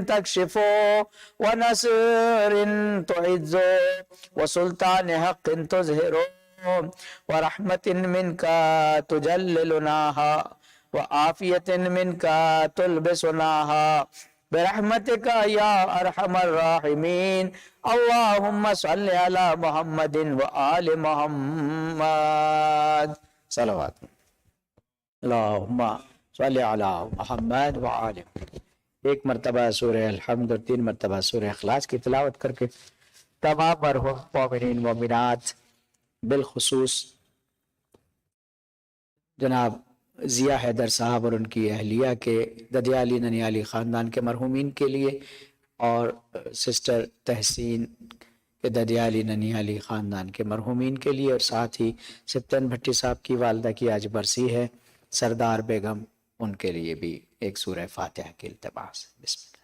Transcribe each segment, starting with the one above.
تكشف ونصر تعز وسلطان حق تظهر ورحمة منك تجللناها وعافية منك تلبسناها برحمتك يا أرحم الراحمين اللهم صل على محمد وآل محمد صلوات اللہم صلی علی محمد وآل ایک مرتبہ سورہ الحمد اور 3 مرتبہ سورہ اخلاص کی تلاوت کر کے تمام مرحوم مومنین مومنات بالخصوص جناب ضیاء حیدر صاحب اور ان کی اہلیہ کے ددیالی ننیالی خاندان کے مرحومین کے لیے اور سسٹر تحسین کے ددیالی ننیالی خاندان کے مرحومین کے لیے اور ساتھ ہی سپتن بھٹی صاحب کی والدہ کی آج برسی ہے سردار بیگم ان کے لیے بھی ایک سورہ فاتحہ کی التباس بسم اللہ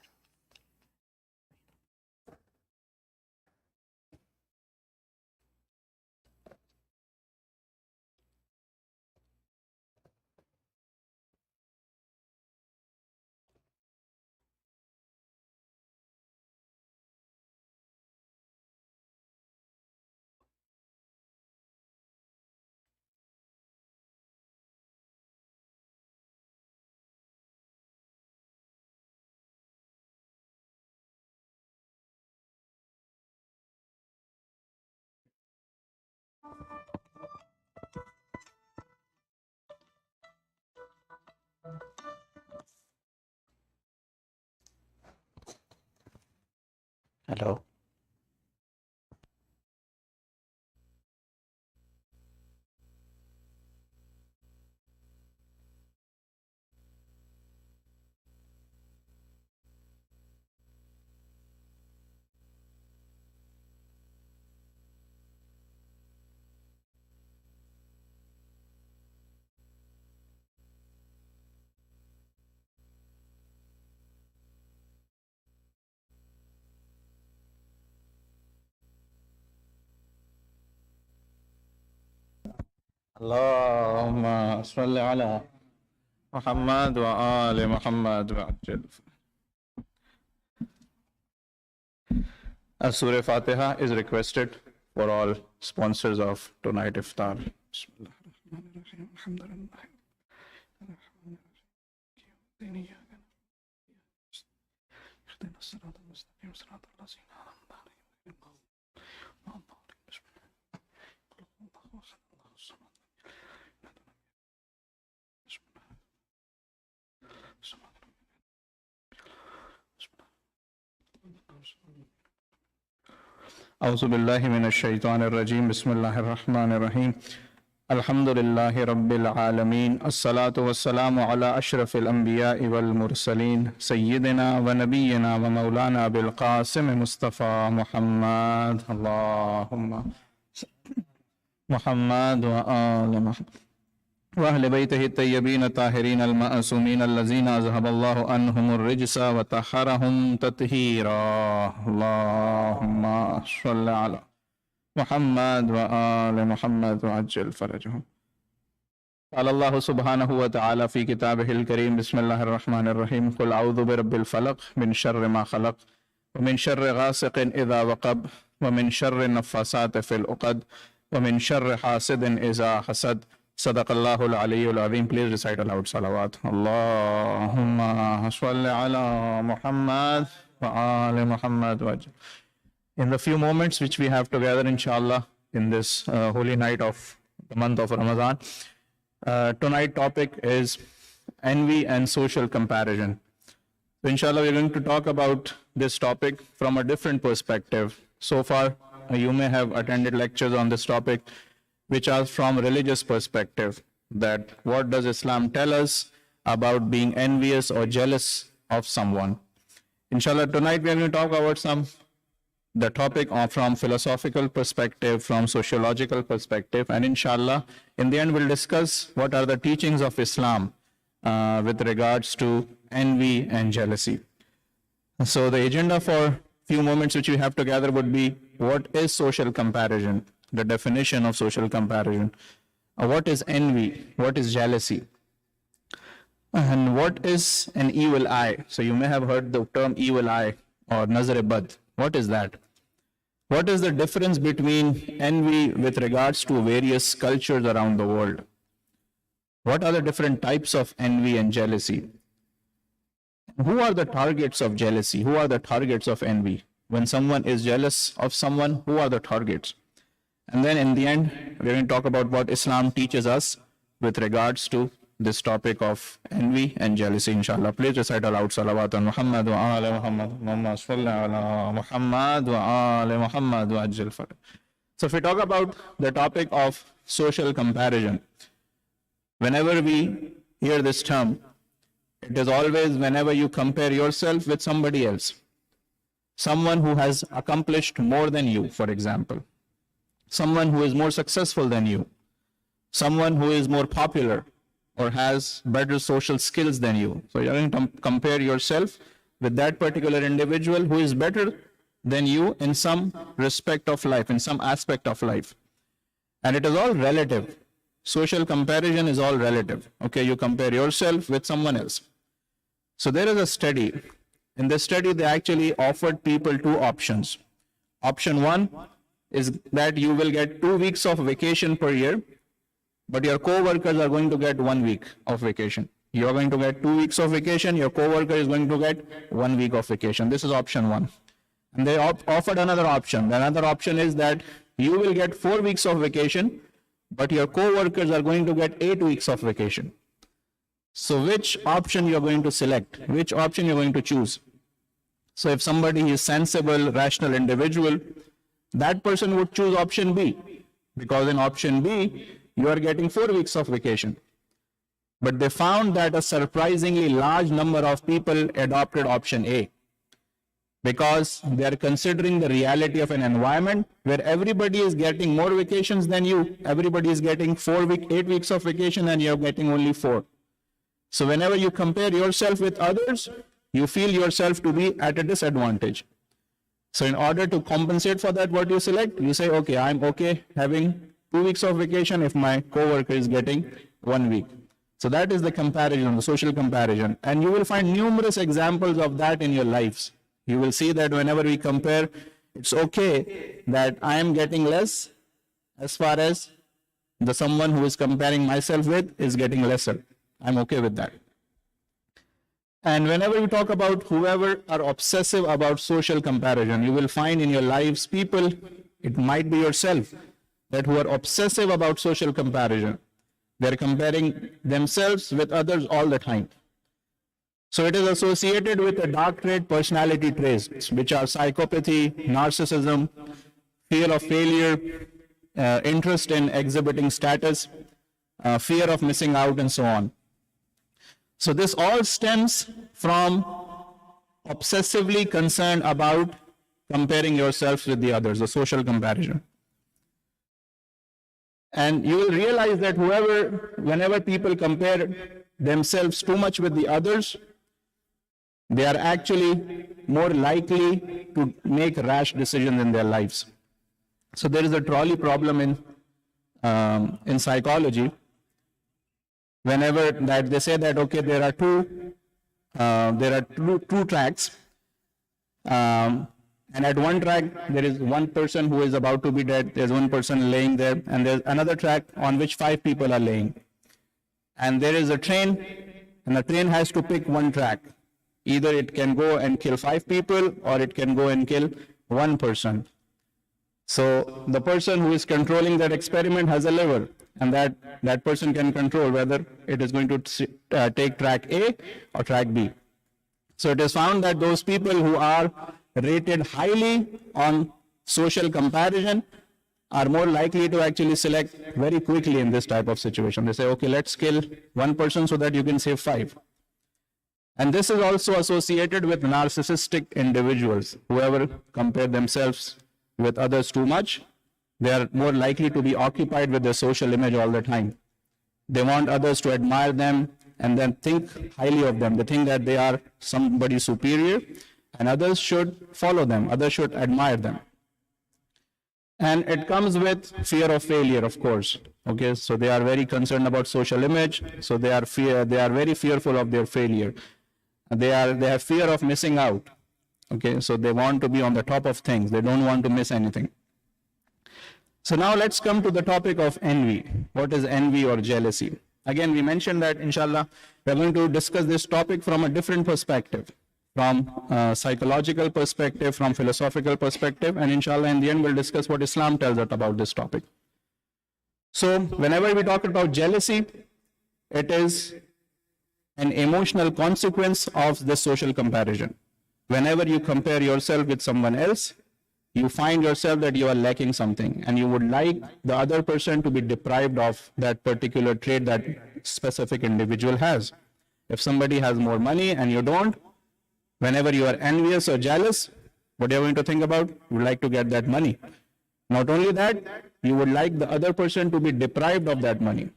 ہیلو اللهم صل على محمد وآل محمد وعجل. A Surah Fatiha is requested for all sponsors of tonight iftar. Bismillahirrahmanirrahim. Alhamdulillah. أعوذ بالله من الشيطان الرجيم بسم الله الرحمن الرحيم الحمد لله رب العالمين الصلاة والسلام على أشرف الأنبياء والمرسلين سيدنا ونبينا ومولانا بالقاسم مصطفى محمد اللهم محمد وآل محمد وأهل بيته الطيبين الطاهرين المعصومين الذين أذهب الله عنهم الرجس وطهرهم تطهيرا اللهم صل على محمد وآل محمد وعجل فرجهم. قال الله سبحانه وتعالى في كتابه الكريم بسم الله الرحمن الرحيم قل أعوذ برب الفلق من شر ما خلق ومن شر غاسق إذا وقب ومن شر النفاثات في العقد ومن شر حاسد إذا حسد صدق اللہ العلی العظیم. Please recite aloud salawat. Allahumma salli ala Muhammad wa ali Muhammad wa ajal. In the few moments which we have together inshallah in this holy night of the month of Ramadan, tonight topic is envy and social comparison. So inshallah we are going to talk about this topic from a different perspective. So far you may have attended lectures on this topic which are from religious perspective, that what does Islam tell us about being envious or jealous of someone. Inshallah, tonight we are going to talk about the topic from philosophical perspective, from sociological perspective, and inshallah, in the end we'll discuss what are the teachings of Islam with regards to envy and jealousy. So the agenda for few moments which we have together would be, what is social comparison? The definition of social comparison. What is envy? What is jealousy? And what is an evil eye? So you may have heard the term evil eye or nazar-e-bad. What is that? What is the difference between envy with regards to various cultures around the world? What are the different types of envy and jealousy? Who are the targets of jealousy? Who are the targets of envy? When someone is jealous of someone, who are the targets? And then in the end, we're going to talk about what Islam teaches us with regards to this topic of envy and jealousy, inshallah. Please recite aloud salawat on Muhammad wa ala Muhammad, Allahumma salli ala Muhammad wa ala Muhammad wa ajil faraj. So if we talk about the topic of social comparison, whenever we hear this term, it is always whenever you compare yourself with somebody else. Someone who has accomplished more than you, for example. Someone who is more successful than you. Someone who is more popular or has better social skills than you. So you're going to compare yourself with that particular individual who is better than you in some respect of life, in some aspect of life. And it is all relative. Social comparison is all relative. Okay, you compare yourself with someone else. So there is a study. In this study, they actually offered people two options. Option one is that you will get 2 weeks of vacation per year, but your co-workers are going to get 1 week of vacation. You are going to get 2 weeks of vacation, your co-worker is going to get 1 week of vacation. This is option one. And they offered another option. The another option is that you will get 4 weeks of vacation, but your co-workers are going to get 8 weeks of vacation. So which option you're going to select? Which option you're going to choose? So if somebody is sensible, rational individual, that person would choose option B, because in option B, you are getting 4 weeks of vacation. But they found that a surprisingly large number of people adopted option A, because they are considering the reality of an environment where everybody is getting more vacations than you. Everybody is getting 8 weeks of vacation and you're getting only 4. So whenever you compare yourself with others, you feel yourself to be at a disadvantage. So in order to compensate for that, what you select? You say, okay, I'm okay having 2 weeks of vacation if my coworker is getting 1 week. So that is the comparison, the social comparison. And you will find numerous examples of that in your lives. You will see that whenever we compare, it's okay that I am getting less as far as the someone who is comparing myself with is getting lesser. I'm okay with that. And whenever we talk about whoever are obsessive about social comparison, you will find in your lives people, it might be yourself, that who are obsessive about social comparison. They're comparing themselves with others all the time. So it is associated with a dark trait personality traits, which are psychopathy, narcissism, fear of failure, interest in exhibiting status, fear of missing out, and so on. So this all stems from obsessively concerned about comparing yourself with the others, the social comparison. And you will realize that whenever people compare themselves too much with the others, they are actually more likely to make rash decisions in their lives. So there is a trolley problem in psychology. Whenever that they say that, okay, there are two tracks, and at one track there is one person who is about to be dead, there's one person laying there, and there's another track on which 5 people are laying. And there is a train, and the train has to pick one track. Either it can go and kill 5 people, or it can go and kill 1 person. So the person who is controlling that experiment has a lever, and that person can control whether it is going to take track A or track B. So it is found that those people who are rated highly on social comparison are more likely to actually select very quickly in this type of situation. They say, okay, let's kill 1 person so that you can save 5. And this is also associated with narcissistic individuals. Whoever compare themselves with others too much, they are more likely to be occupied with their social image all the time. They want others to admire them and then think highly of them. They think that they are somebody superior and others should follow them. Others should admire them. And it comes with fear of failure, of course. Okay, so they are very concerned about social image. So they are very fearful of their failure. They have fear of missing out. Okay, so they want to be on the top of things. They don't want to miss anything. So now let's come to the topic of envy. What is envy or jealousy? Again, we mentioned that, inshallah, we're going to discuss this topic from a different perspective, from a psychological perspective, from philosophical perspective, and inshallah, in the end, we'll discuss what Islam tells us about this topic. So, whenever we talk about jealousy, it is an emotional consequence of the social comparison. Whenever you compare yourself with someone else, you find yourself that you are lacking something, and you would like the other person to be deprived of that particular trait that specific individual has. If somebody has more money and you don't, whenever you are envious or jealous, what are you going to think about? You would like to get that money. Not only that, you would like the other person to be deprived of that money.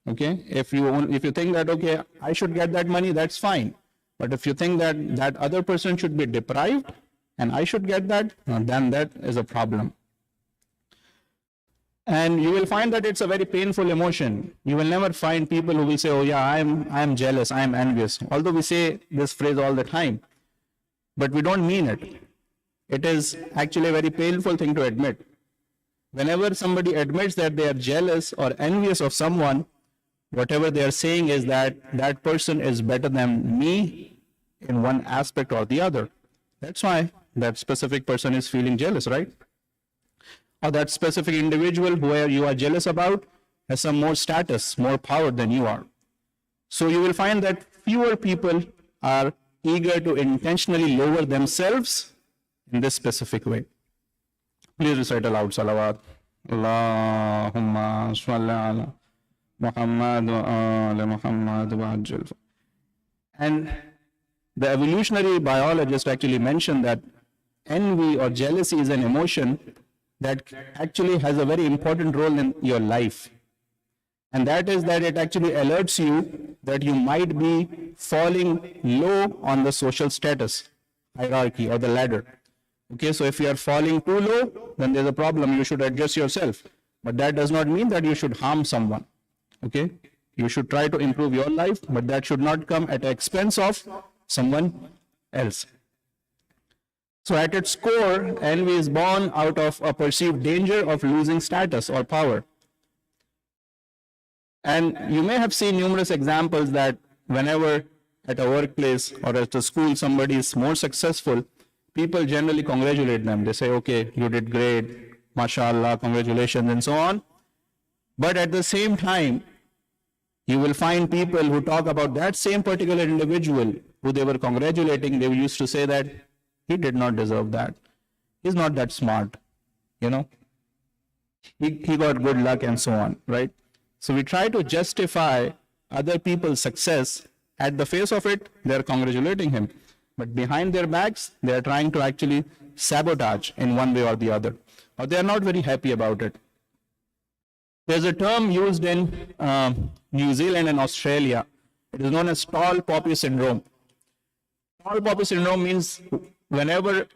Okay? If you think that, okay, I should get that money, that's fine. But if you think that that other person should be deprived and I should get that, then that is a problem. And you will find that it's a very painful emotion. You will never find people who will say, oh yeah, I am jealous, I am envious. Although we say this phrase all the time, but we don't mean it. It is actually a very painful thing to admit. Whenever somebody admits that they are jealous or envious of someone, whatever they are saying is that that person is better than me in one aspect or the other. That's why that specific person is feeling jealous, right? Or that specific individual who you are jealous about has some more status, more power than you are. So you will find that fewer people are eager to intentionally lower themselves in this specific way. Please recite aloud salawat. Allahumma salli ala Muhammad wa ala Muhammad wa ajil. And the evolutionary biologist actually mentioned that envy or jealousy is an emotion that actually has a very important role in your life. And that is that it actually alerts you that you might be falling low on the social status hierarchy or the ladder. Okay, so if you are falling too low, then there's a problem. You should adjust yourself. But that does not mean that you should harm someone. Okay, you should try to improve your life, but that should not come at the expense of someone else. So at its core, envy is born out of a perceived danger of losing status or power. And you may have seen numerous examples that whenever at a workplace or at a school somebody is more successful, people generally congratulate them. They say, okay, you did great, mashallah, congratulations, and so on. But at the same time, you will find people who talk about that same particular individual who they were congratulating. They used to say that he did not deserve that. He's not that smart, you know. He got good luck and so on, right? So we try to justify other people's success. At the face of it, they are congratulating him. But behind their backs, they are trying to actually sabotage in one way or the other. Or they are not very happy about it. There's a term used in New Zealand and Australia. It is known as tall poppy syndrome. Tall poppy syndrome means whenever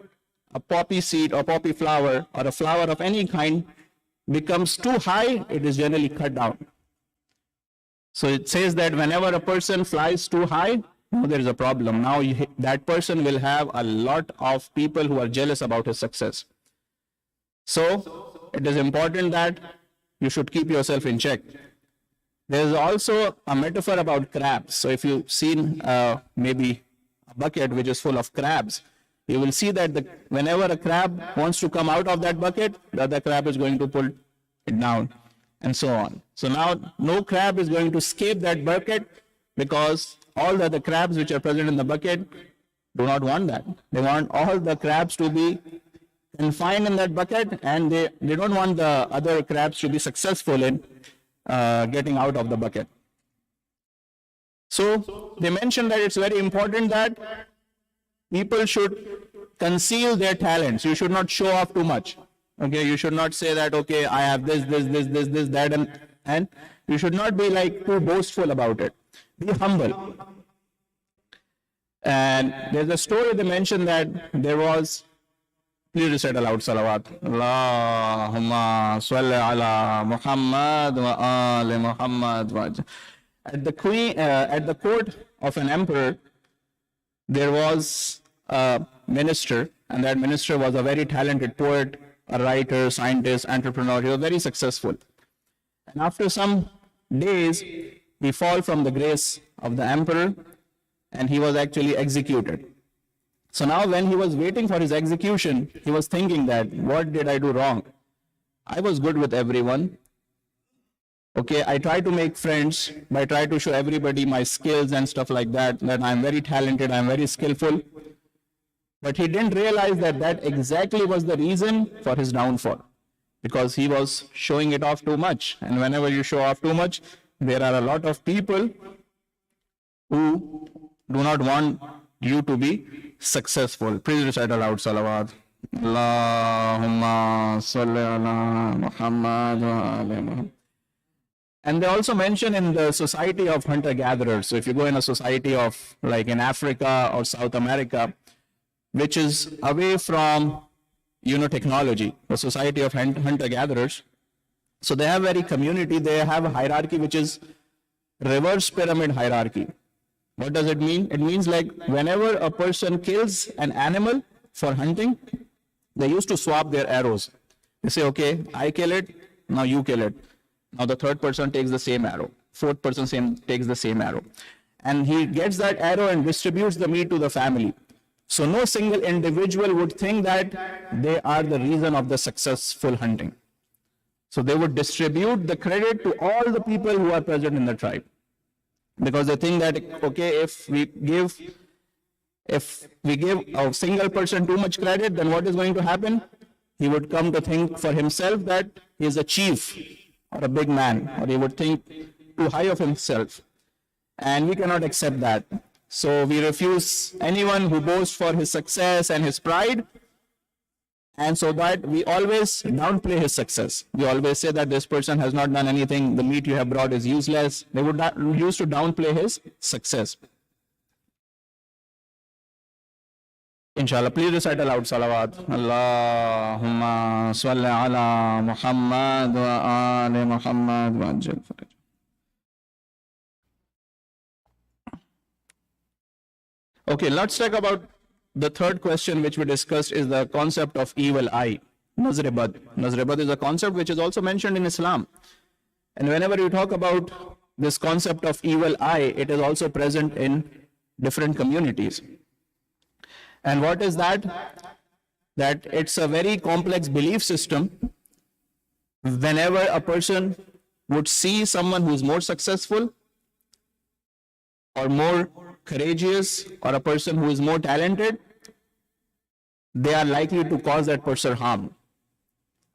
a poppy seed or poppy flower or a flower of any kind becomes too high, it is generally cut down. So it says that whenever a person flies too high, now there is a problem. Now that person will have a lot of people who are jealous about his success. So it is important that you should keep yourself in check. There is also a metaphor about crabs. So if you've seen maybe a bucket which is full of crabs, you will see that whenever a crab wants to come out of that bucket, the other crab is going to pull it down and so on. So now no crab is going to escape that bucket because all the other crabs which are present in the bucket do not want that. They want all the crabs to be confined in that bucket, and they don't want the other crabs to be successful in getting out of the bucket. So they mentioned that it's very important that people should conceal their talents. You should not show off too much. Okay, you should not say that, okay, I have this, that, and you should not be like too boastful about it. Be humble. And there's a story they mentioned that there was Please recite aloud salawat. Allahumma salli ala Muhammad wa ali Muhammad. At the court of an emperor, there was a minister, and that minister was a very talented poet, a writer, scientist, entrepreneur. He was very successful. And after some days, he fell from the grace of the emperor, and he was actually executed. So now when he was waiting for his execution, he was thinking that, what did I do wrong? I was good with everyone. Okay, I try to make friends, I try to show everybody my skills and stuff like that, that I'm very talented, I'm very skillful. But he didn't realize that that exactly was the reason for his downfall, because he was showing it off too much. And whenever you show off too much, there are a lot of people who do not want you to be successful. Please recite aloud salawat. Allahumma salli ala Muhammad wa ali Muhammad. And they also mention in the society of hunter-gatherers. So if you go in a society of, like in Africa or South America, which is away from, technology, the society of hunter-gatherers. So they have very community, they have a hierarchy which is reverse pyramid hierarchy. What does it mean? It means like whenever a person kills an animal for hunting, they used to swap their arrows. They say, okay, I kill it, now you kill it. Now the third person takes the same arrow. Fourth person takes the same arrow. And he gets that arrow and distributes the meat to the family. So no single individual would think that they are the reason of the successful hunting. So they would distribute the credit to all the people who are present in the tribe. Because they think that, okay, if we give a single person too much credit, then what is going to happen? He would come to think for himself that he is a chief or a big man, or he would think too high of himself. And we cannot accept that. So we refuse anyone who boasts for his success and his pride. And so that we always downplay his success. We always say that this person has not done anything, the meat you have brought is useless. They would used to downplay his success. Inshallah, please recite aloud salawat. Allahumma salli ala Muhammad wa ali Muhammad wa ajal faraj. Okay, let's talk about the third question which we discussed is the concept of evil eye. Nazr-e-bad. Nazr-e-bad is a concept which is also mentioned in Islam. And whenever you talk about this concept of evil eye, it is also present in different communities. And what is that? That it's a very complex belief system. Whenever a person would see someone who's more successful or more courageous or a person who is more talented, they are likely to cause that person harm.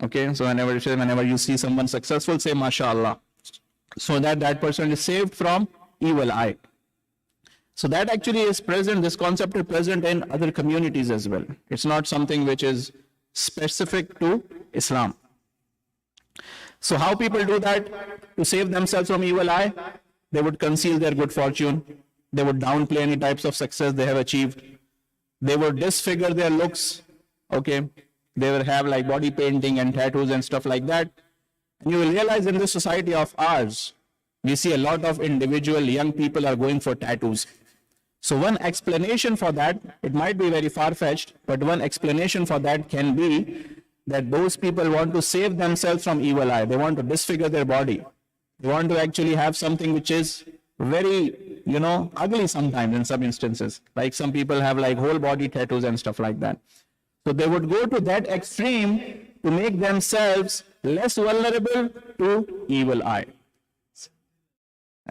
Okay, so whenever you see someone successful, say MashaAllah, so that that person is saved from evil eye. So that actually is present, this concept is present in other communities as well. It's not something which is specific to Islam. So how people do that to save themselves from evil eye? They would conceal their good fortune. They would downplay any types of success they have achieved. They would disfigure their looks. Okay, they will have like body painting and tattoos and stuff like that. And you will realize in this society of ours, we see a lot of individual young people are going for tattoos. So one explanation for that, it might be very far-fetched, but one explanation for that can be that those people want to save themselves from evil eye. They want to disfigure their body. They want to actually have something which is very, ugly sometimes in some instances. Like some people have like whole body tattoos and stuff like that. So they would go to that extreme to make themselves less vulnerable to evil eye.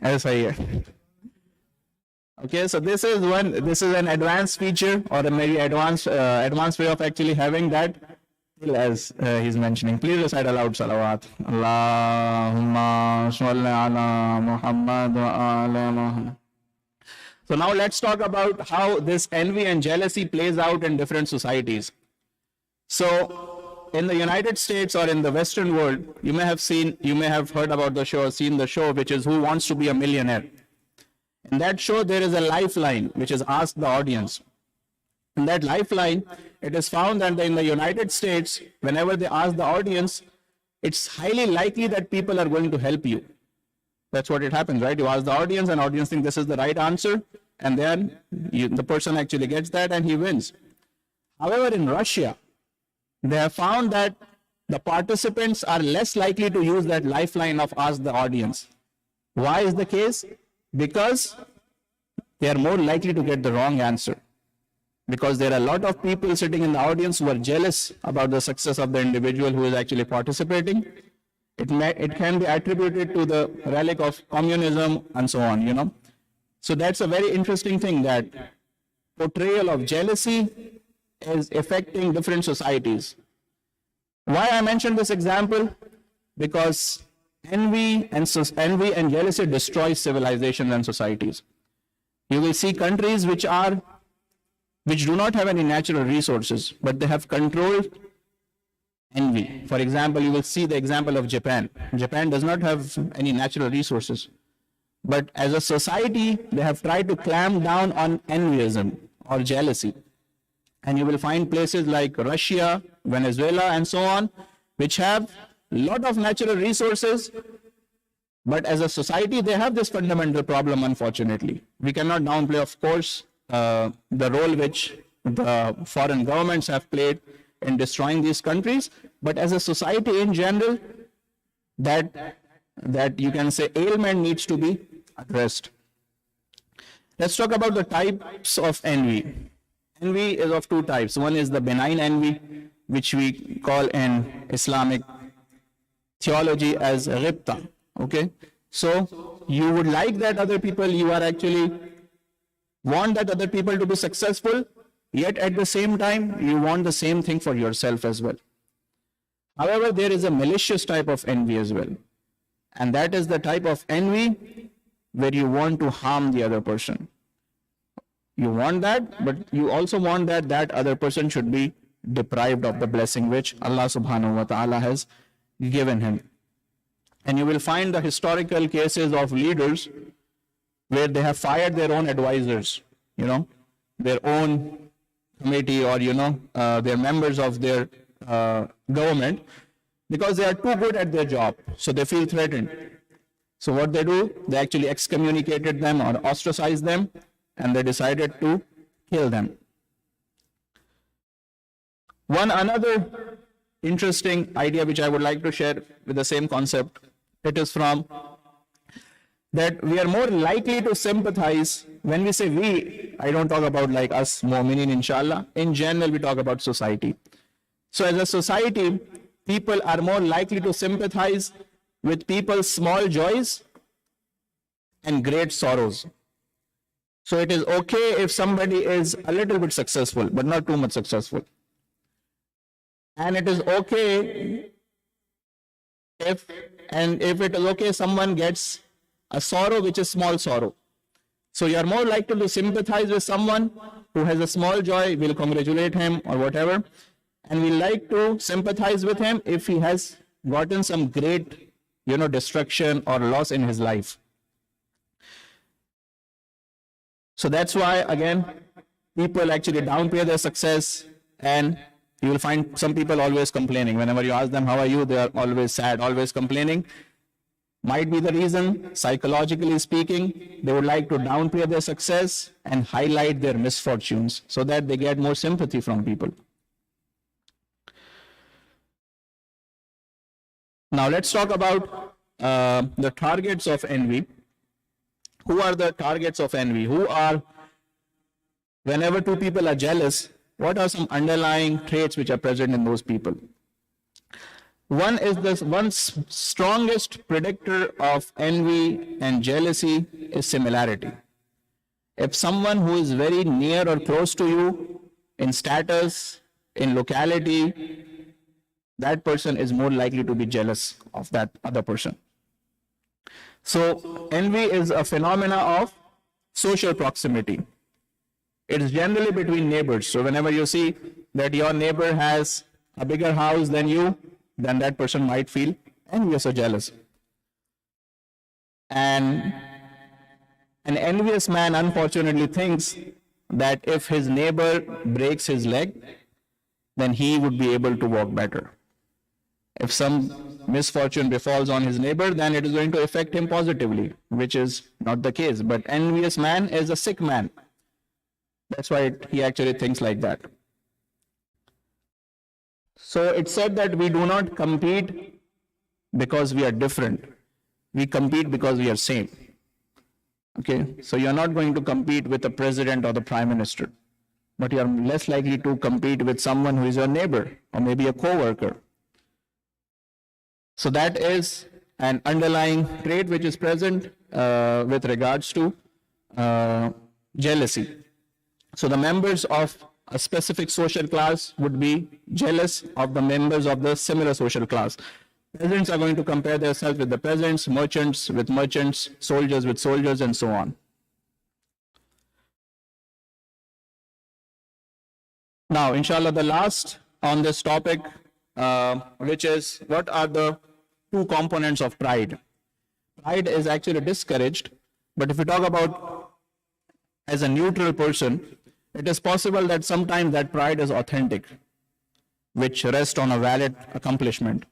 As I Okay, so this is an advanced feature or a very advanced way of actually having that, as he's mentioning. Please recite aloud salawat. Allahumma salli ala Muhammad wa ala Muhammad. So now let's talk about how this envy and jealousy plays out in different societies. So in the United States or in the Western world, you may have heard about the show, seen the show, which is Who Wants to Be a Millionaire. In that show, there is a lifeline which is asked the audience. In that lifeline, it is found that in the United States, whenever they ask the audience, it's highly likely that people are going to help you. That's what it happens, right? You ask the audience, and audience think this is the right answer, and then the person actually gets that and he wins. However, in Russia, they have found that the participants are less likely to use that lifeline of ask the audience. Why is the case? Because they are more likely to get the wrong answer. Because there are a lot of people sitting in the audience who are jealous about the success of the individual who is actually participating. It can be attributed to the relic of communism and so on, you know. So that's a very interesting thing, that portrayal of jealousy is affecting different societies. Why I mentioned this example? Because envy and jealousy destroys civilizations and societies. You will see countries which do not have any natural resources, but they have controlled envy. For example, you will see the example of Japan. Japan does not have any natural resources, but as a society, they have tried to clamp down on envyism or jealousy. And you will find places like Russia, Venezuela, and so on, which have a lot of natural resources, but as a society, they have this fundamental problem, unfortunately. We cannot downplay, of course, the role which the foreign governments have played in destroying these countries, but as a society in general, that you can say ailment needs to be addressed. Let's talk about the types of envy. Envy is of two types. One is the benign envy, which we call in Islamic theology as ghibta. Okay, so you would like that other people, you are actually want that other people to be successful, yet at the same time, you want the same thing for yourself as well. However, there is a malicious type of envy as well. And that is the type of envy where you want to harm the other person. You want that, but you also want that that other person should be deprived of the blessing which Allah subhanahu wa ta'ala has given him. And you will find the historical cases of leaders where they have fired their own advisors, you know, their own committee, or, you know, their members of their government, because they are too good at their job. So they feel threatened. So what they do, they actually excommunicated them or ostracized them, and they decided to kill them. One another interesting idea which I would like to share with the same concept, it is from that we are more likely to sympathize. When we say we, I don't talk about like us, mu'minin inshallah. In general, we talk about society. So as a society, people are more likely to sympathize with people's small joys and great sorrows. So it is okay if somebody is a little bit successful, but not too much successful. And it is okay if it is okay someone gets a sorrow which is small sorrow. So you are more likely to sympathize with someone who has a small joy, will congratulate him or whatever, and we like to sympathize with him if he has gotten some great, you know, destruction or loss in his life. So that's why, again, people actually downplay their success, and you will find some people always complaining. Whenever you ask them, how are you? They are always sad, always complaining. Might be the reason, psychologically speaking, they would like to downplay their success and highlight their misfortunes so that they get more sympathy from people. Now let's talk about the targets of envy. Who are the targets of envy? Who are, whenever two people are jealous, what are some underlying traits which are present in those people? One is this, one strongest predictor of envy and jealousy is similarity. If someone who is very near or close to you in status, in locality, that person is more likely to be jealous of that other person. So envy is a phenomena of social proximity. It is generally between neighbors. So whenever you see that your neighbor has a bigger house than you, then that person might feel envious or jealous. And an envious man unfortunately thinks that if his neighbor breaks his leg, then he would be able to walk better. If some misfortune befalls on his neighbor, then it is going to affect him positively, which is not the case. But envious man is a sick man. That's why he actually thinks like that. So it's said that we do not compete because we are different. We compete because we are same. Okay, so you're not going to compete with the president or the prime minister, but you are less likely to compete with someone who is your neighbor or maybe a co-worker. So that is an underlying trait which is present with regards to jealousy. So the members of a specific social class would be jealous of the members of the similar social class. Peasants are going to compare themselves with the peasants, merchants with merchants, soldiers with soldiers, and so on. Now, inshallah, the last on this topic, which is what are the two components of pride. Pride is actually discouraged, but if we talk about as a neutral person, it is possible that sometimes that pride is authentic, which rests on a valid accomplishment.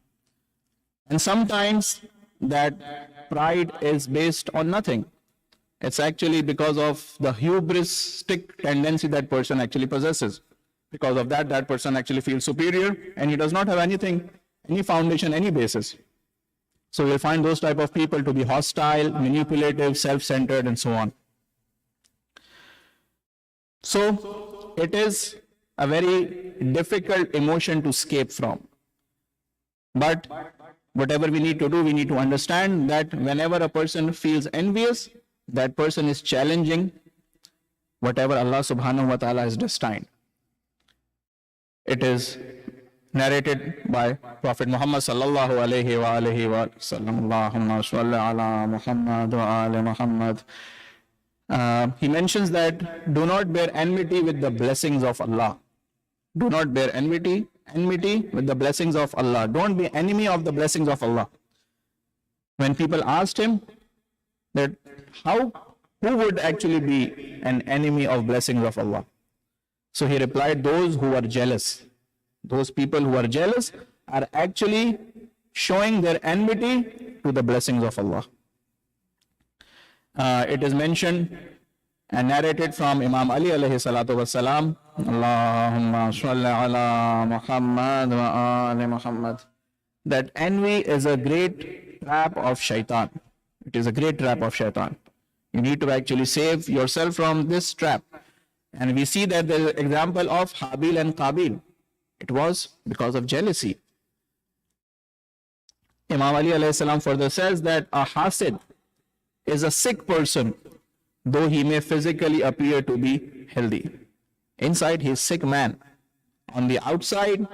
And sometimes that pride is based on nothing. It's actually because of the hubristic tendency that person actually possesses. Because of that, that person actually feels superior and he does not have anything, any foundation, any basis. So you'll find those type of people to be hostile, manipulative, self-centered, and so on. So it is a very difficult emotion to escape from. But whatever we need to do, we need to understand that whenever a person feels envious, that person is challenging whatever Allah subhanahu wa ta'ala has destined. It is narrated by Prophet Muhammad sallallahu alayhi wa alihi wa sallam. Allahumma salli ala Muhammad wa ali Muhammad. He mentions that do not bear enmity with the blessings of Allah. Do not bear enmity with the blessings of Allah. Don't be enemy of the blessings of Allah. When people asked him that who would actually be an enemy of blessings of Allah? So he replied, those who are jealous. Those people who are jealous are actually showing their enmity to the blessings of Allah. It is mentioned and narrated from Imam Ali alayhi salatu wasalam, Allahumma salli ala Muhammad wa ali Muhammad, that envy is a great trap of shaitan. It is a great trap of shaitan. You need to actually save yourself from this trap. And we see that the example of Habil and Qabil, it was because of jealousy. Imam Ali alayhi salam further says that a hasid is a sick person, though he may physically appear to be healthy. Inside, he is a sick man. On the outside,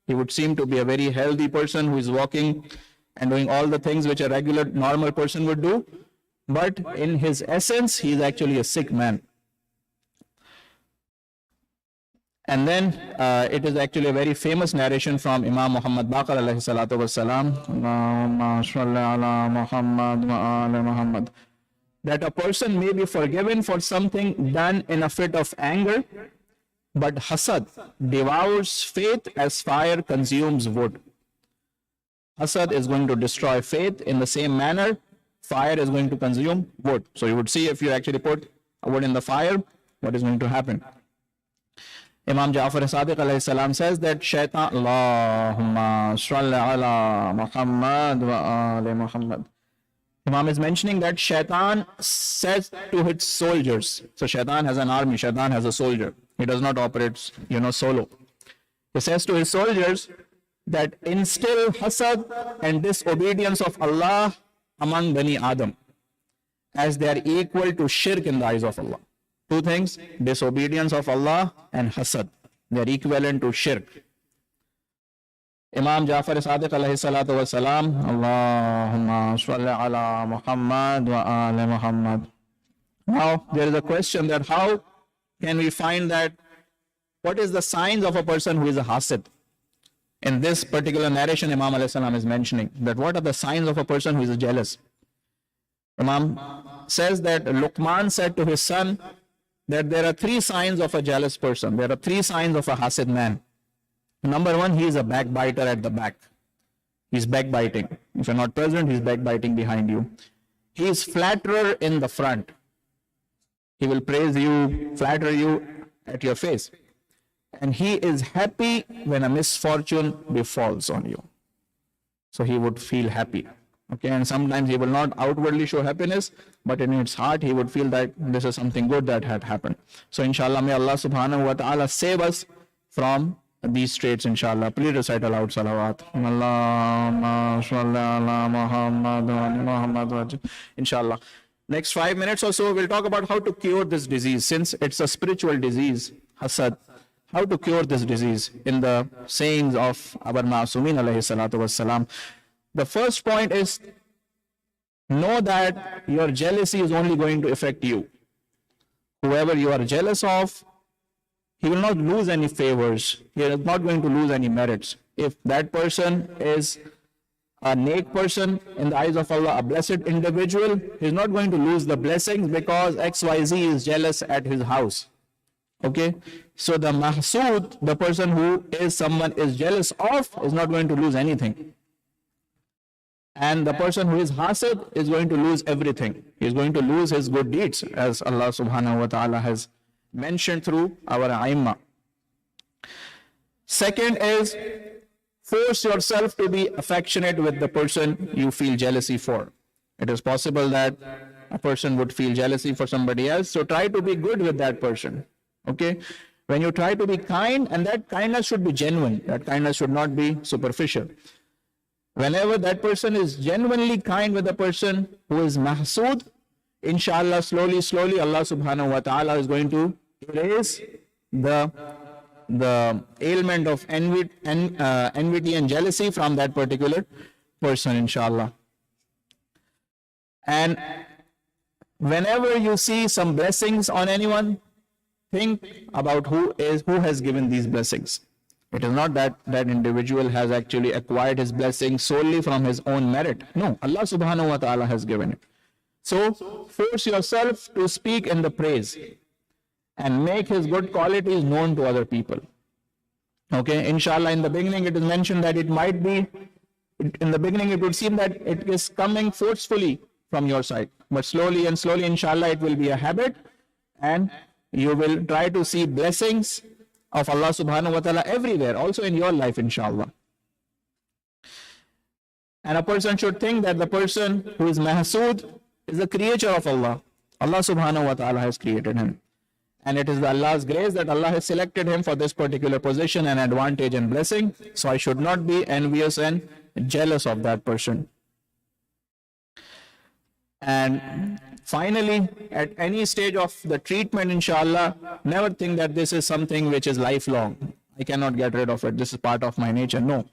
he would seem to be a very healthy person who is walking and doing all the things which a regular, normal person would do. But in his essence, he is actually a sick man. And then it is actually a very famous narration from Imam Muhammad Baqir alayhi salatu wasalam, Allahumma salli ala Muhammad wa ali Muhammad, that a person may be forgiven for something done in a fit of anger, but hasad devours faith as fire consumes wood. Hasad is going to destroy faith in the same manner fire is going to consume wood. So you would see if you actually put a wood in the fire, what is going to happen. Imam Ja'far Sadiq alayhi salam says that shaitan, Allahumma salli ala Muhammad wa ali Muhammad. Imam is mentioning that shaitan says to his soldiers. So shaitan has an army, shaitan has a soldier. He does not operate, solo. He says to his soldiers that instill hasad and disobedience of Allah among Bani Adam, as they are equal to shirk in the eyes of Allah. Two things, disobedience of Allah and hasad. They are equivalent to shirk. Imam Ja'far Sadiq alayhi salatu wa salam, Allahumma salli ala Muhammad wa ali Muhammad. Now, there is a question that how can we find that, what is the signs of a person who is a hasid? In this particular narration, Imam alayhi salam is mentioning that what are the signs of a person who is jealous? Imam says that Luqman said to his son that there are three signs of a jealous person. There are three signs of a hasid man. Number one, he is a backbiter at the back. He's backbiting. If you're not present, he's backbiting behind you. He is flatterer in the front. He will praise you, flatter you at your face. And he is happy when a misfortune befalls on you. So he would feel happy. Okay, and sometimes he will not outwardly show happiness, but in his heart he would feel that this is something good that had happened. So inshallah, may Allah subhanahu wa ta'ala save us from these traits, inshallah. Please recite aloud salawat. Allahumma salli ala Muhammad wa ala Muhammad. Inshallah. Next 5 minutes or so, we'll talk about how to cure this disease, since it's a spiritual disease, hasad. How to cure this disease in the sayings of our Ma'asumin alayhi salatu wassalam. The first point is, know that your jealousy is only going to affect you. Whoever you are jealous of, he will not lose any favors. He is not going to lose any merits. If that person is a neck person in the eyes of Allah, a blessed individual, he is not going to lose the blessings because XYZ is jealous at his house. Okay, so the mahsood, the person who is someone is jealous of, is not going to lose anything. And the person who is hasid is going to lose everything. He is going to lose his good deeds, as Allah subhanahu wa ta'ala has mentioned through our aimma. Second is, force yourself to be affectionate with the person you feel jealousy for. It is possible that a person would feel jealousy for somebody else, so try to be good with that person. Okay, when you try to be kind, and that kindness should be genuine, that kindness should not be superficial. Whenever that person is genuinely kind with the person who is mahsood, inshallah, slowly, Allah subhanahu wa ta'ala is going to erase the ailment of envy and jealousy from that particular person, inshallah. And whenever you see some blessings on anyone, think about who has given these blessings. It is not that that individual has actually acquired his blessing solely from his own merit. No, Allah subhanahu wa ta'ala has given it. So force yourself to speak in the praise and make his good qualities known to other people. Okay, inshallah, in the beginning it is mentioned that it might be, in the beginning it would seem that it is coming forcefully from your side. But slowly and slowly, inshallah, it will be a habit, and you will try to see blessings of Allah subhanahu wa ta'ala everywhere, also in your life, inshallah. And a person should think that the person who is mahsood is a creature of Allah. Allah subhanahu wa ta'ala has created him. And it is Allah's grace that Allah has selected him for this particular position and advantage and blessing. So I should not be envious and jealous of that person. And finally, at any stage of the treatment, inshallah, never think that this is something which is lifelong. I cannot get rid of it. This is part of my nature. No.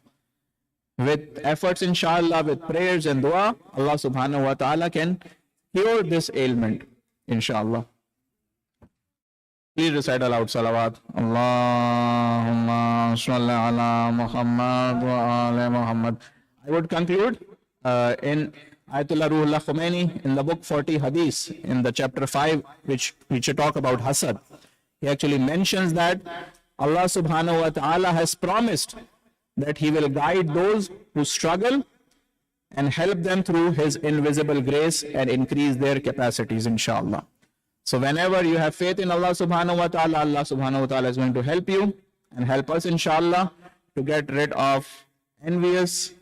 With efforts, inshallah, with prayers and dua, Allah subhanahu wa ta'ala can cure this ailment, inshallah. Please recite aloud salawat. Allahumma salli ala Muhammad wa ala Muhammad. I would conclude in Ayatollah Ruhullah Khomeini, in the book 40 Hadith, in the chapter 5, which talk about hasad. He actually mentions that Allah subhanahu wa ta'ala has promised that he will guide those who struggle and help them through his invisible grace and increase their capacities, inshallah. So whenever you have faith in Allah subhanahu wa ta'ala, Allah subhanahu wa ta'ala is going to help you and help us, inshallah, to get rid of envious,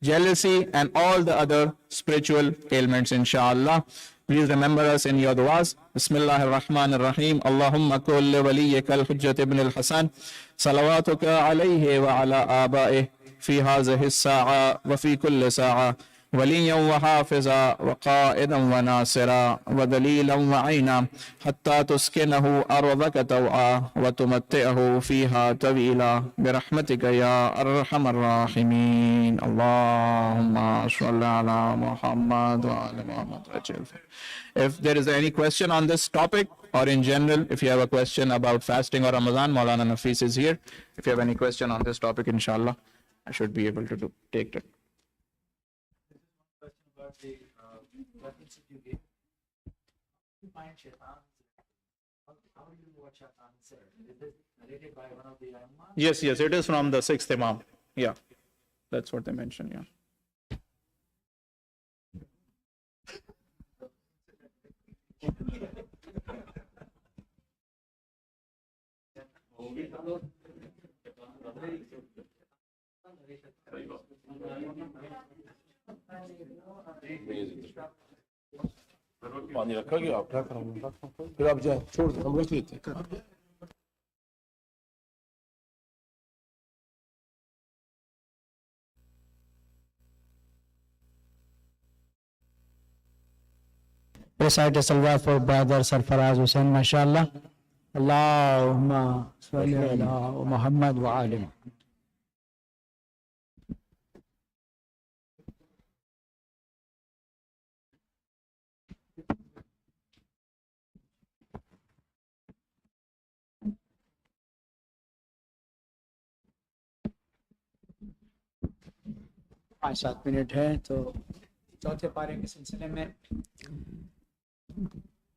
jealousy, and all the other spiritual ailments, inshallah. Please remember us in your du'as. Bismillah ar-Rahman ar-Rahim. Allahumma kulli waliyyika al-Hujjat ibn al-Hasan. Salawatuka alayhi wa ala aba'ih fi hazihi as-sa'a wa fi kulli sa'a. وليا وحافظا وقائدا وناصرا ودليلا وعينا حتى تسكنه أرضك طوعا وتمتعه فيها طويلا برحمتك يا أرحم الراحمين. اللهم صل على محمد وعلى محمد. If there is any question on this topic, or in general, if you have a question about fasting or Ramadan, Maulana Nafis is here. If you have any question on this topic, inshallah, I should be able to take it. The references you gave, you find shaitan Yes, it is from the sixth Imam. Yeah, that's what they mentioned. Yeah. पानी रखा कि आप क्या करोगे फिर आप जाए छोड़ दो हम रख लेते हैं Recite a salawat for brother Sarfaraz Hussain, mashallah. Allahumma salli ala Muhammad wa ali Muhammad. पाँच सात मिनट है तो चौथे पारे के सिलसिले में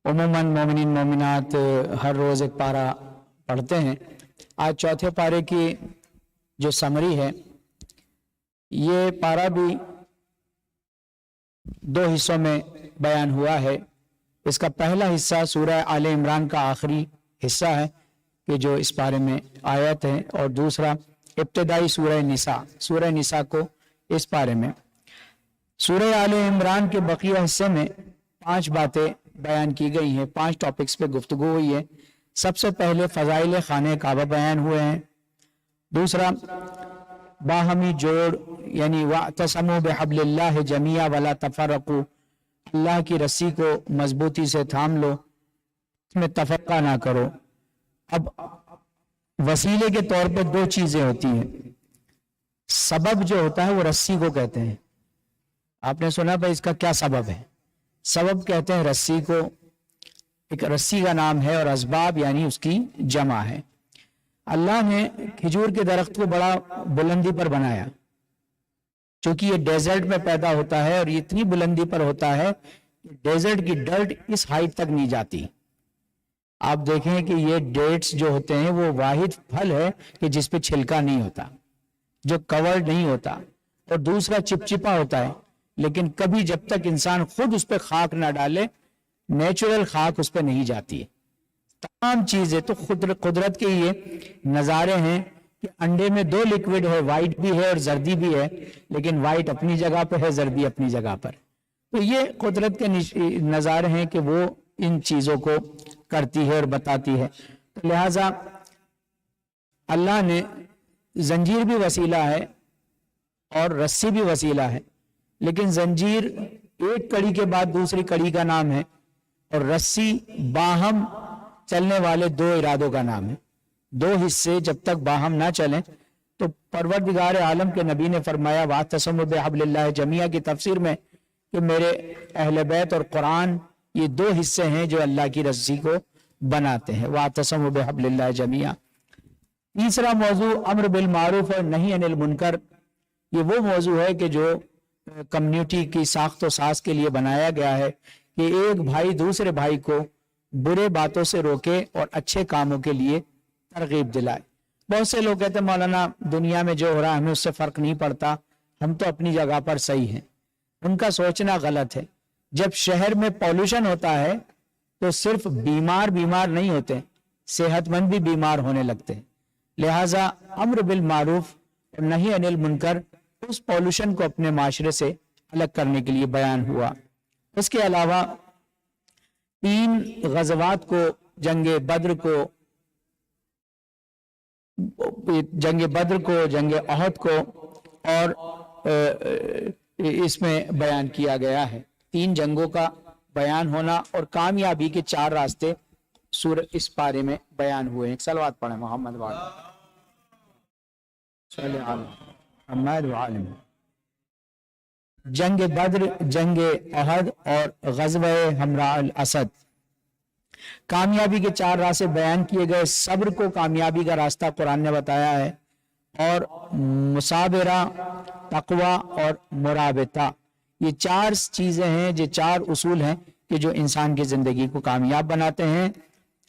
उमूमन मोमिनीन मोमिनात हर रोज़ एक पारा पढ़ते हैं। आज चौथे पारे की जो समरी है, ये पारा भी दो हिस्सों में बयान हुआ है। इसका पहला हिस्सा सूरह आले इमरान का आखिरी हिस्सा है कि जो इस पारे में आयत है, और दूसरा इब्तिदाई सूरह निसा को इस पारे में। सूरह आले इमरान के बकिया हिस्से में 5 बातें बयान की गई हैं, 5 टॉपिक्स पे गुफ्तगू हुई है। सबसे पहले फजाइल खाने काबा बयान हुए हैं। दूसरा बाहमी जोड़ यानी वातसमू बिहब्लिल्लाह जमिया वला तफरकू, अल्लाह की रस्सी को मजबूती से थाम लो, इसमें तफरका ना करो। अब वसीले के तौर पे 2 चीजें होती हैं। सबब जो होता है वो रस्सी को कहते हैं। आपने सुना भाई इसका क्या सबब है? सबब कहते हैं रस्सी को, एक रस्सी का नाम है, और असबाब यानी उसकी जमा है। अल्लाह ने खजूर के दरख्त को बड़ा बुलंदी पर बनाया, क्योंकि ये डेजर्ट में पैदा होता है और ये इतनी बुलंदी पर होता है कि डेजर्ट की डर्ट इस हाइट तक नहीं जाती। आप देखें कि ये डेट्स जो होते हैं वो वाहिद फल है कि जिस पे छिलका नहीं होता, जो कवर्ड नहीं होता, और दूसरा चिपचिपा होता है, लेकिन कभी जब तक इंसान खुद उस पर खाक ना डाले, नेचुरल खाक उस पर नहीं जाती है। तमाम चीजें तो कुदरत के ये नज़ारे हैं कि अंडे में 2 लिक्विड है, वाइट भी है और जर्दी भी है, लेकिन वाइट अपनी जगह पर है, जर्दी अपनी जगह पर। तो ये कुदरत के नज़ारे हैं कि वो इन चीजों को करती है और बताती है। तो लिहाजा अल्लाह ने जंजीर भी वसीला है और रस्सी भी वसीला है, लेकिन जंजीर एक कड़ी के बाद दूसरी कड़ी का नाम है, और रस्सी बाहम चलने वाले 2 इरादों का नाम है। 2 हिस्से जब तक बाहम ना चलें, तो परवरदिगार आलम के नबी ने फरमाया वातसमू बिहब्लिल्लाह जमिया की तफसीर में कि मेरे अहले बैत और कुरान ये 2 हिस्से हैं जो अल्लाह की रस्सी को बनाते हैं। वातसमू बिहब्लिल्लाह जमिया। तीसरा मौजू अम्र बिल मारूफ और नही अनिल मुनकर। ये वो मौजू है कि जो कम्युनिटी की साख्त व साज के लिए बनाया गया है कि एक भाई दूसरे भाई को बुरे बातों से रोके और अच्छे कामों के लिए तरगीब दिलाए। बहुत से लोग कहते हैं मौलाना दुनिया में जो हो रहा है हमें उससे फर्क नहीं पड़ता, हम तो अपनी जगह पर सही हैं। उनका सोचना गलत है। जब शहर में पॉल्यूशन होता है तो सिर्फ बीमार नहीं होते, सेहतमंद भी बीमार होने लगते हैं। लिहाजा अम्र बिल मारूफ और नही अनिल मुनकर उस पॉल्यूशन को अपने माशरे से अलग करने के लिए बयान हुआ। इसके अलावा 3 गज़वात को, जंग बद्र को, जंग अहद को, और इसमें बयान किया गया है। 3 जंगों का बयान होना और कामयाबी के 4 रास्ते इस पारे में बयान हुए हैं। सलवात पढ़े मोहम्मद वाले। जंग बद्र, जंग अहद और ग़ज़वा हमरा अल असद, कामयाबी के 4 रास्ते बयान किए गए। सब्र को कामयाबी का रास्ता कुरान ने बताया है, और मुसाबरा, तकवा और मुराबता, ये 4 चीजें हैं, ये 4 उसूल हैं कि जो इंसान की जिंदगी को कामयाब बनाते हैं।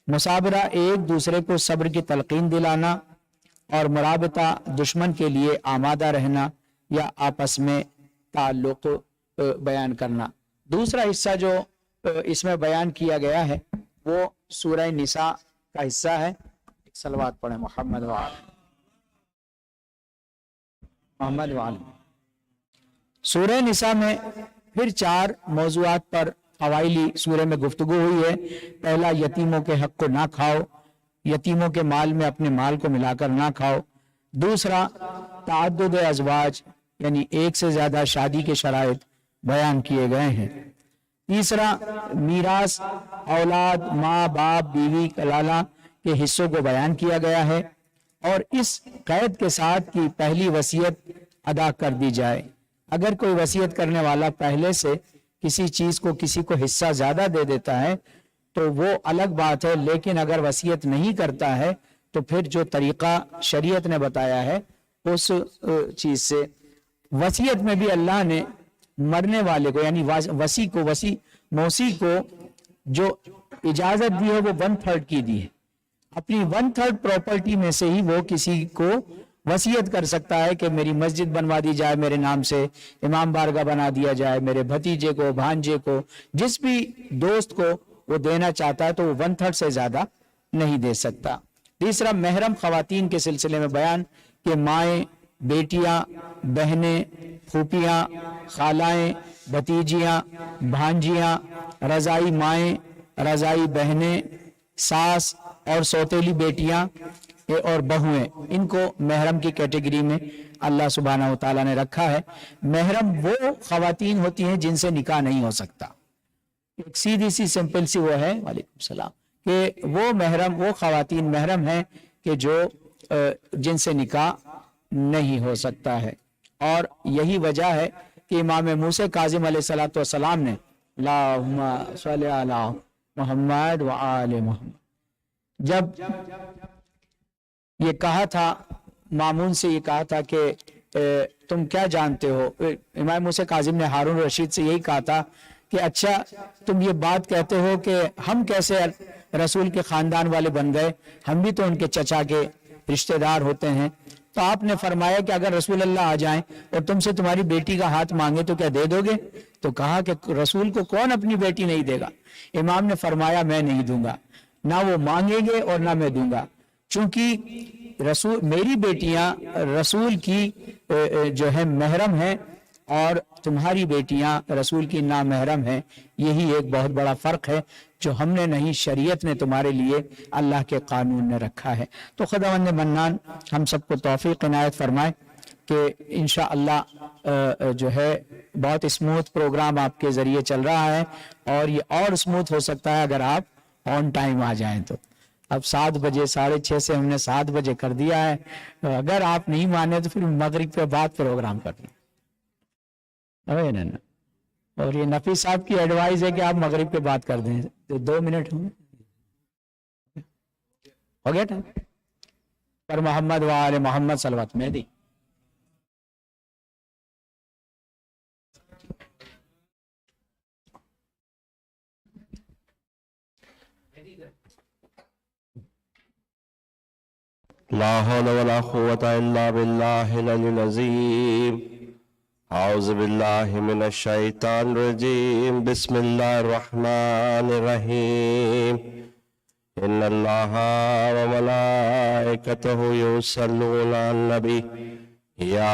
मुसाबरा एक दूसरे को सब्र की तलकीन दिलाना, और मुराबता दुश्मन के लिए आमादा रहना या आपस में ताल्लुक बयान करना। दूसरा हिस्सा जो इसमें बयान किया गया है वो सूरह निसा का हिस्सा है। सलवात पढ़े मोहम्मद वाल। सूरह निसा में फिर 4 मौजुआत पर अवाइली सूरह में गुफ्तगू हुई है। पहला, यतीमों के हक को ना खाओ, यतीमों के माल में अपने माल को मिलाकर ना खाओ। दूसरा, ताअद्दुद अज़वाज यानी एक से ज्यादा शादी के शराइत बयान किए गए हैं। तीसरा, मीरास औलाद, माँ बाप, बीवी, कलाला के हिस्सों को बयान किया गया है, और इस कैद के साथ कि पहली वसीयत अदा कर दी जाए। अगर कोई वसीयत करने वाला पहले से किसी चीज को किसी को हिस्सा ज्यादा दे देता है तो वो अलग बात है, लेकिन अगर वसीयत नहीं करता है तो फिर जो तरीका शरीयत ने बताया है उस चीज से। वसीयत में भी अल्लाह ने मरने वाले को यानी मौसी को जो इजाजत दी है वो 1/3 की दी है। अपनी 1/3 प्रॉपर्टी में से ही वो किसी को वसीयत कर सकता है कि मेरी मस्जिद बनवा दी जाए मेरे नाम से, इमाम बारगाह बना दिया जाए, मेरे भतीजे को, भांजे को, जिस भी दोस्त को वो देना चाहता है तो वो 1/3 से ज्यादा नहीं दे सकता। तीसरा, महरम खवातीन के सिलसिले में बयान कि माएँ, बेटियां, बहनें, फूफियां, खालाएं, भतीजियां, भांजियां, रजाई माएँ, रजाई बहनें, सास और सौतेली बेटियां और बहुएं, इनको महरम की कैटेगरी में अल्लाह सुब्हानहू तआला ने रखा है। महरम वो खवातीन होती हैं जिनसे निकाह नहीं हो सकता। एक सीधी सी सिंपल सी वो है, वालेकुम सलाम, कि वो महरम, वो खवातीन महरम हैं कि जो जिनसे निकाह नहीं हो सकता है। और यही वजह है कि इमाम मूसा काज़िम अलैहिस्सलातु वस्सलाम ने अल्लाहुम्मा सल्ली अला मुहम्मद व आले मुहम्मद जब ये कहा था, मामून से ये कहा था कि तुम क्या जानते हो, इमाम मूसा काज़िम ने हारून रशीद से यही कहा था कि अच्छा तुम ये बात कहते हो कि हम कैसे रसूल के खानदान वाले बन गए, हम भी तो उनके चचा के रिश्तेदार होते हैं। तो आपने फरमाया कि अगर रसूल अल्लाह आ जाएं और तुमसे तुम्हारी बेटी का हाथ मांगे तो क्या दे दोगे? तो कहा कि रसूल को कौन अपनी बेटी नहीं देगा। इमाम ने फरमाया मैं नहीं दूंगा, ना वो मांगेंगे और ना मैं दूंगा, चूंकि रसूल, मेरी बेटियां रसूल की जो है महरम हैं और तुम्हारी बेटियां रसूल की ना महरम हैं। यही एक बहुत बड़ा फर्क है जो हमने नहीं, शरीयत ने तुम्हारे लिए अल्लाह के कानून ने रखा है। तो खुदावंद मन्नान हम सबको तौफीक इनायत फरमाए कि इंशाअल्लाह जो है बहुत स्मूथ प्रोग्राम आपके जरिए चल रहा है, और ये और स्मूथ हो सकता है अगर आप ऑन टाइम आ जाएं। तो अब 7 बजे, 6:30 से हमने 7 बजे कर दिया है, तो अगर आप नहीं माने तो फिर मगरिब के बाद प्रोग्राम करना। और ये नफी साहब की एडवाइस है कि आप मगरिब के बाद कर दें, तो 2 मिनट होंगे, हो गया टाइम पर मोहम्मद व आले मोहम्मद सलवत मेहदी। ला हौला वला कुव्वता इल्ला बिल्लाहिल अलिय्यिल अज़ीम। औज़ु बिल्लाहि मिनश शैतानिर रजीम। बिस्मिल्लाहिर रहमानिर रहीम। इन्नल्लाहा व मलाइकतहु युसल्लूना अलन नबी या